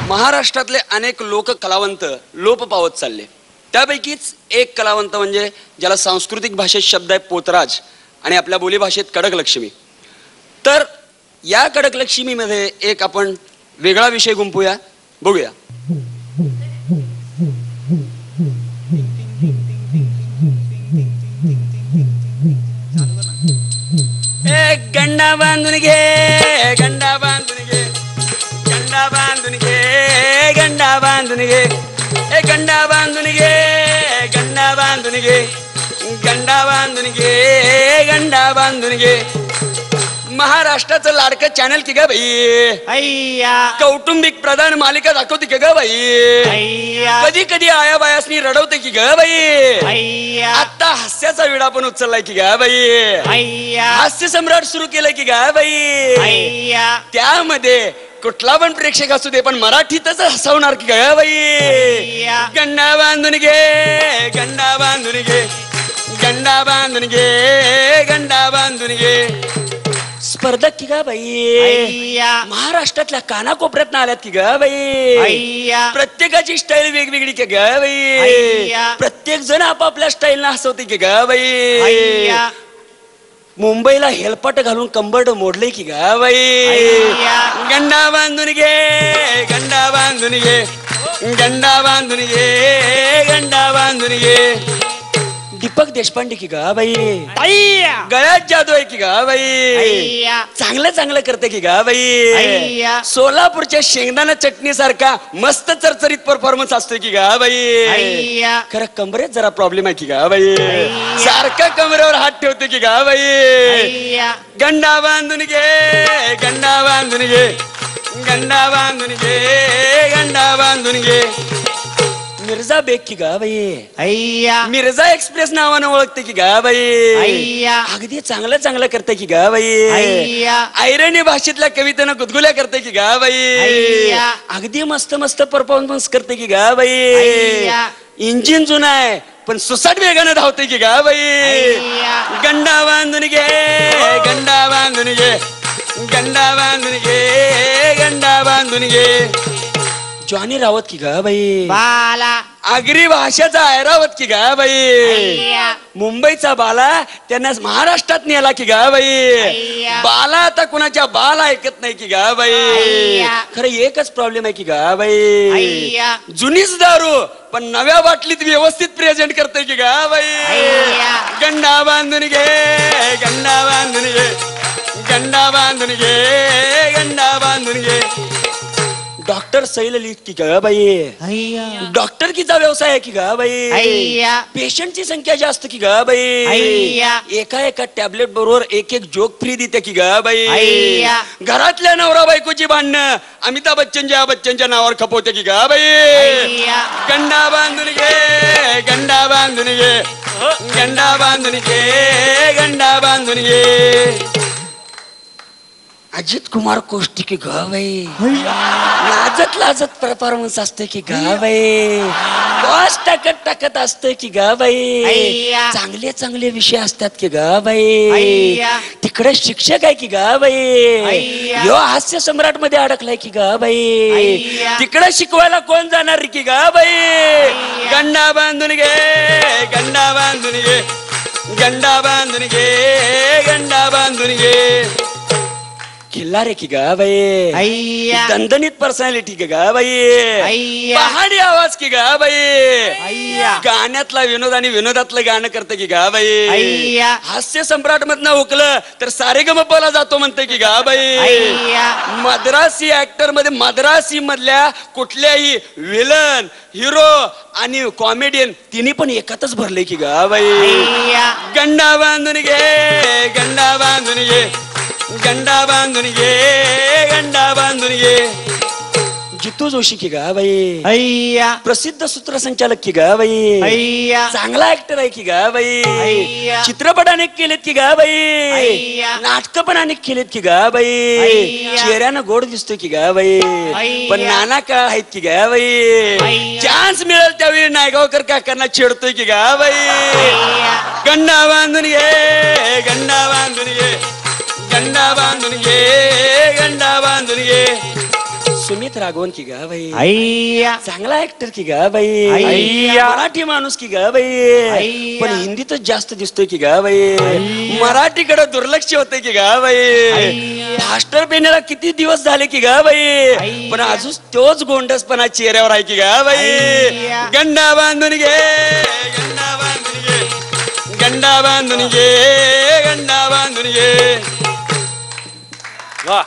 महाराष्ट्रातले अनेक लोक कलावंत लोप पावत चालले. त्यापैकीच एक कलावंत म्हणजे ज्याला सांस्कृतिक भाषेत शब्द आहे पोतराज आणि आपल्या बोलीभाषेत कडकलक्ष्मी. तर या कडकलक्ष्मीमध्ये एक आपण वेगळा विषय गुंफूया, बघूया. गंडा बांधून घे, गंडा बांधून घे, गंडा बांधून घे, गंडा बांधून घे, ए गंडा बांधून घे, गंडा बांधून घे, गंडा बांधून घे, गंडा बांधून घे. महाराष्ट्राचं लाडकं चॅनल की ग बाई, कौटुंबिक प्रधान मालिका दाखवते की ग बाई, कधी कधी आया बायासनी रडवते की ग बाई. आता हास्याचा विडा पण उचललाय की ग बाई, हास्य सम्राट सुरू केलंय की ग बाई. त्यामध्ये कुठला पण प्रेक्षक असू दे पण मराठीतच हसवणार की ग बाई. गंडा बांधून घे, गंडा बांधून घे, गंडा बांधून घे, गंडा बांधून घे. स्पर्धक की गा बाई, महाराष्ट्रातल्या कानाकोपऱ्यात आल्यात की गा बाई. प्रत्येकाची स्टाईल वेगवेगळी की गा बाई, प्रत्येक जण आपापल्या स्टाईल न हसवते की गा बाई. मुंबईला हेलपाट घालून कंबरड मोडले की गा बाई. गंडा बांधून घे, गंडा बांधून घे, गंडा बांधून घे, गंडा बांधून घे. दीपक देशपांडे की गा बाई, गळ्यात जादू आहे की गा बाई, चांगलं चांगलं करते की गा बाई. सोलापूरच्या शेंगदाणा चटणी सारखा मस्त चरचरीत परफॉर्मन्स असतोय की गा बाई. खरं कमरेत जरा प्रॉब्लेम आहे की गा बाई, सारखा कमरेवर हात ठेवते की गा बाई. गंडा बांधून घे, गंडा बांधून घे, गंडा बांधून घे, गंडा बांधून घे. मिर्झा बेग की गा बाई, मिर्झा एक्सप्रेस नावानं ओळखते की गा बाई. अगदी चांगलं चांगलं करते की गा बाई. ऐरणी भाषेतल्या कवितेनं गुदगुल्या करते की गा बाई. अगदी मस्त मस्त परफॉर्मन्स करते की गा बाई. इंजिन जुना आहे पण सुसाट वेगानं धावते की गा बाई. गंडा बांधून घे, गंडा बांधून घे, गंडा बांधून घे, गंडा बांधून घे. जॉनी रावत की गा बाई, आगरी भाषेचा ऐरावत की गा बाई. मुंबईचा बाला त्यांना महाराष्ट्रात नेला की गा बाई. बाला आता कुणाच्या बाला ऐकत नाही की गा बाई. खरं एकच प्रॉब्लेम आहे की गा बाई, जुनीच दारू पण नव्या बाटलीत व्यवस्थित प्रेझेंट करते की गा बाई. गंडा बांधून घे, गंडा बांधून घे, गंडा बांधून घे, गंडा बांधून घे. डॉक्टर सैल लिहित की गा बाई, डॉक्टर कीचा व्यवसाय आहे की गा बाई. पेशंटची संख्या जास्त की गा बाई. एका एका टॅबलेट बरोबर एक एक जोक फ्री देते की गा बाई. घरातल्या नवरा बायकोची भांडणं अमिताभ बच्चनच्या नावावर खपवते की गा बाई. गंडा बांधून घे, गंडा बांधून घे, गंडा बांधून घे, गंडा बांधून घे. अजित कुमार कोष्टी की गा बाई, लाजत लाजत परफॉर्मन्स असते की गा बाई. बॉस टाकत टाकत असते की गा बाई. चांगले चांगले विषय असतात की गा बाई. तिकडे शिक्षक आहे की गा बाई. यो हास्य सम्राट मध्ये अडकलाय की गा बाई. तिकडे शिकवायला कोण जाणार की गा बाई. गंडा बांधून घे, गंडा बांधून घे, गंडा बांधून घे, गंडा बांधून घे. किल्ला रे की गा बाई, दणदणीत पर्सनॅलिटी की गा बाई. पहाडी आवाज की गा बाई. गाण्यातला विनोद आणि विनोदातलं गाणं करते की गा बाई. हास्य सम्राट मधनं हुकलं तर सारेगमपला जातो म्हणते की गा बाई. मद्रासी ऍक्टर मध्ये मद्रासी मधल्या कुठल्याही विलन, हिरो आणि कॉमेडियन तिन्ही पण एकातच भरले की गा बाई. गंडा बांधून घे, गंडा बांधून घे, गंडा बांधून घे, गंडा बांधून घे. जितू जोशी की गा बाई, प्रसिद्ध सूत्रसंचालक की गा बाई. चांगला ऍक्टर आहे की गा बाई. चित्रपट अनेक केलेत की गा बाई. नाटक पण अनेक केलेत की गा बाई. चेहऱ्यानं गोड दिसतोय की गा बाई. पण नाना काळ आहेत की गा बाई. चान्स मिळेल त्यावेळी नायगावकर काकांना छेडतोय की गा बाई. गंडा बांधून घे, गंडा बांधून घे, गंडा बांधून घे, गंडा बांधून घे. सुमित राघवन की ग बाई अय्या चांगला ऍक्टर की ग बाई अय्या. मराठी माणूस की ग बाई अय्या. पण हिंदीतच जास्त दिसतोय की ग बाई मराठीकडे दुर्लक्ष होतंय की ग बाई अय्या. फास्टर पेनेला किती दिवस झाले की ग बाई अय्या. पण अजून तोच गोंडसपणा चेहऱ्यावर आहे की ग बाई अय्या. गंडा बांधून घे गंडा बांधून घे गंडा बांधून घे गंडा बांधून घे वाह